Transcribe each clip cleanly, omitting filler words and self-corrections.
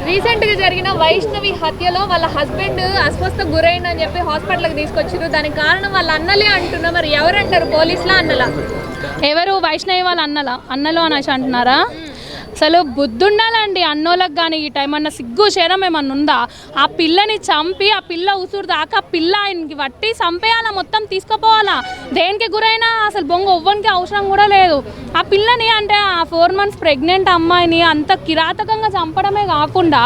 రీసెంట్గా జరిగిన వైష్ణవి హత్యలో వాళ్ళ హస్బెండ్ అస్వస్థకు గురైందని చెప్పి హాస్పిటల్కి తీసుకొచ్చారు. దానికి కారణం వాళ్ళ అన్నలే అంటున్నా. మరి ఎవరంటారు, పోలీసులా అన్నలా? ఎవరు వైష్ణవి వాళ్ళ అన్నలు అనేసి అంటున్నారా? అసలు బుద్ధి ఉండాలండి అన్నోళ్ళకి. కానీ ఈ టైం అన్న సిగ్గు శరం ఏమన్నా ఉందా? ఆ పిల్లని చంపి ఆ పిల్ల ఉసురు దాకా ఆ పిల్ల ఆయనకి వట్టి చంపేయాలా, మొత్తం తీసుకుపోవాలా. దేనికి గురైనా అసలు బొంగ ఎవ్వరికి అవసరం కూడా లేదు. ఆ పిల్లని అంటే ఆ 4 months ప్రెగ్నెంట్ అమ్మాయిని అంత కిరాతకంగా చంపడమే కాకుండా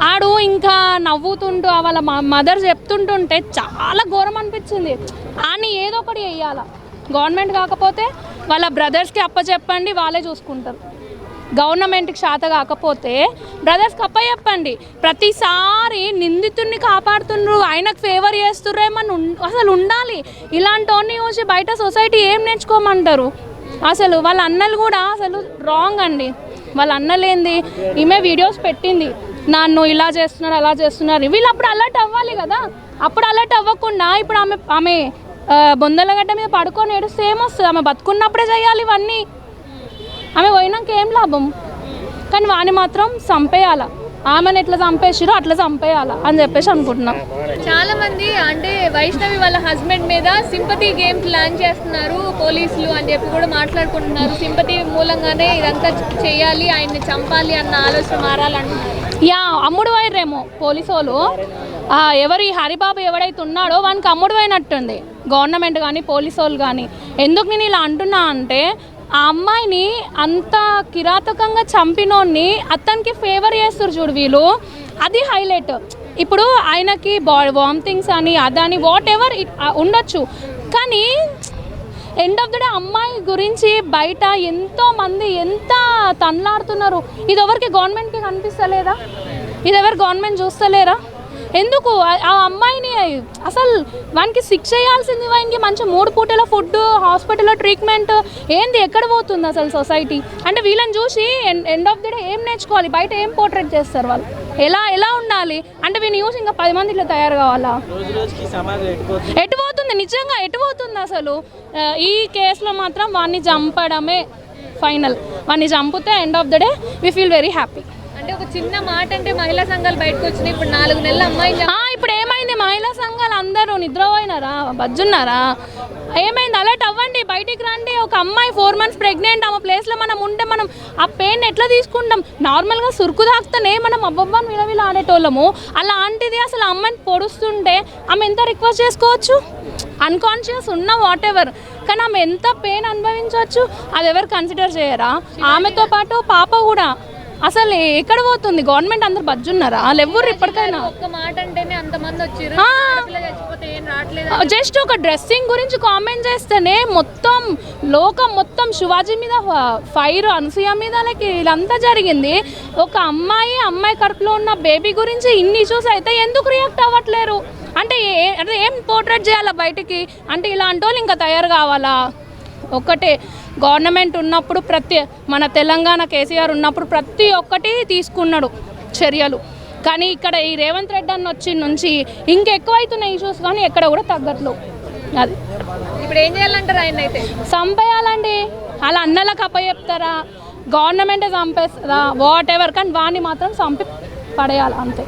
ఆడు ఇంకా నవ్వుతుంటూ వాళ్ళ మదర్ చెప్తుంటుంటే చాలా ఘోరం అనిపించింది. అని ఏదో ఒకటి వేయాలా. గవర్నమెంట్ కాకపోతే వాళ్ళ బ్రదర్స్కి అప్పచెప్పండి, వాళ్ళే చూసుకుంటారు. గవర్నమెంట్కి శాత కాకపోతే బ్రదర్స్కి అప్పచెప్పండి. ప్రతిసారి నిందితుడిని కాపాడుతున్నారు, ఆయనకు ఫేవర్ చేస్తుర్రేమని అసలు ఉండాలి. ఇలాంటి వాడిని చూసి బయట సొసైటీ ఏం నేర్చుకోమంటారు? అసలు వాళ్ళ అన్నలు కూడా అసలు రాంగ్ అండి. వాళ్ళ అన్నలేంది, ఈమె వీడియోస్ పెట్టింది, నన్ను ఇలా చేస్తున్నారు అలా చేస్తున్నారు. వీళ్ళు అప్పుడు అలర్ట్ అవ్వాలి కదా. అప్పుడు అలర్ట్ అవ్వకుండా ఇప్పుడు ఆమె బొందలగడ్డ మీద పడుకొని ఏడుస్తే ఏమొస్తుంది? ఆమె బతుకున్నప్పుడే చేయాలి ఇవన్నీ. ఆమె పోయినాక ఏం లాభం? కానీ వాడిని మాత్రం చంపేయాల. ఆమెను ఎట్లా చంపేసిరో అట్లా చంపేయాల అని చెప్పేసి అనుకుంటున్నాం. చాలా మంది అంటే వైష్ణవి వాళ్ళ హస్బెండ్ మీద సింపతి గేమ్ ప్లాన్ చేస్తున్నారు పోలీసులు అని చెప్పి కూడా మాట్లాడుకుంటున్నారు. సింపతి మూలంగానే ఇదంతా చేయాలి, ఆయన్ని చంపాలి అన్న ఆలోచన మారాలంటున్నారు. అమ్ముడు పోయిర్రేమో పోలీసు వాళ్ళు. ఎవరు ఈ హరిబాబు ఎవడైతే ఉన్నాడో వానికి అమ్ముడు పోయినట్టుంది గవర్నమెంట్ కానీ పోలీసు వాళ్ళు కానీ. ఎందుకు నేను ఇలా అంటున్నా అంటే, ఆ అమ్మాయిని అంత కిరాతకంగా చంపినోడిని అతనికి ఫేవర్ చేస్తారు చూడు వీళ్ళు, అది హైలైట్. ఇప్పుడు ఆయనకి వామిటింగ్స్ అని అదని వాట్ ఎవర్ ఉండొచ్చు, కానీ ఎండ్ ఆఫ్ ద డే అమ్మాయి గురించి బయట ఎంతోమంది ఎంత తన్లాడుతున్నారు. ఇది ఎవరికి గవర్నమెంట్కి కనిపిస్తలేదా? ఇది ఎవరు గవర్నమెంట్ చూస్తలేరా? ఎందుకు ఆ అమ్మాయిని అసలు వానికి శిక్ష చేయాల్సింది. వానికి మంచి 3 పూటల ఫుడ్, హాస్పిటల్లో ట్రీట్మెంట్ ఏంది, ఎక్కడ పోతుంది అసలు సొసైటీ? అంటే వీళ్ళని చూసి ఎండ్ ఆఫ్ ది డే ఏం నేర్చుకోవాలి? బయట ఏం పోర్ట్రేట్ చేస్తారు వాళ్ళు? ఎలా ఉండాలి అంటే వీని చూసి ఇంకా 10 మంది ఇట్లా తయారు కావాలా? ఎటు పోతుంది నిజంగా, ఎటు పోతుంది అసలు? ఈ కేసులో మాత్రం వాడిని చంపడమే ఫైనల్. వాడిని చంపితే end of the day we feel very happy. అంటే ఒక చిన్న మాట అంటే మహిళా సంఘాలు బయటకు వచ్చినాయి. ఇప్పుడు 4 నెలల అమ్మాయి ఇప్పుడు ఏమైంది? మహిళా సంఘాలు అందరూ నిద్రపోయినారా, బజ్జున్నారా? ఏమైంది? అలర్ట్ అవ్వండి, బయటికి రండి. ఒక అమ్మాయి 4 months ప్రెగ్నెంట్, ఆమె ప్లేస్లో మనం ఉంటే మనం ఆ పెయిన్ ఎట్లా తీసుకుంటాం? నార్మల్గా సురుకు తాకుతూనే మనం అబ్బబ్బని విలవిల ఆడేటోళ్ళము. అలాంటిది అసలు అమ్మాయిని పొడుస్తుంటే ఆమె ఎంత రిక్వెస్ట్ చేసుకోవచ్చు? అన్కాన్షియస్ ఉన్న వాట్ ఎవర్, కానీ ఆమె ఎంత పెయిన్ అనుభవించవచ్చు అది ఎవరు కన్సిడర్ చేయరా? ఆమెతో పాటు పాప కూడా అసలు ఎక్కడ పోతుంది? గవర్నమెంట్ అందరు బజ్జున్నారా? వాళ్ళు ఎవరు ఇప్పటికైనా? ఒక్క మాట అంటేనే అంతమంది వచ్చారు, జస్ట్ ఒక డ్రెస్సింగ్ గురించి కామెంట్ చేస్తేనే మొత్తం లోకం మొత్తం శివాజీ మీద ఫైర్, అనసూయ మీద ఇదంతా జరిగింది. ఒక అమ్మాయి కడుపులో ఉన్న బేబీ గురించి ఇన్ని ఇష్యూస్ అయితే ఎందుకు రియాక్ట్ అవ్వట్లేరు? అంటే ఏం పోర్ట్రేట్ చేయాలా బయటికి? అంటే ఇలాంటి వాళ్ళు ఇంకా తయారు కావాలా? ఒక్కటే, గవర్నమెంట్ ఉన్నప్పుడు మన తెలంగాణ కేసీఆర్ ఉన్నప్పుడు ప్రతి ఒక్కటి తీసుకున్నాడు చర్యలు. కానీ ఇక్కడ ఈ రేవంత్ రెడ్డి అన్న వచ్చి నుంచి ఇంకెక్కువైతున్నాయి ఇష్యూస్, కానీ ఎక్కడ కూడా తగ్గట్లేదు. అది ఇప్పుడు ఏం చేయాలంటారు? ఆయన అయితే చంపేయాలండి. అలా అన్నలకు అప్పచెప్తారా? గవర్నమెంటే చంపేస్తారా? వాట్ ఎవర్, కానీ వాడిని మాత్రం చంపి పడేయాలి అంతే.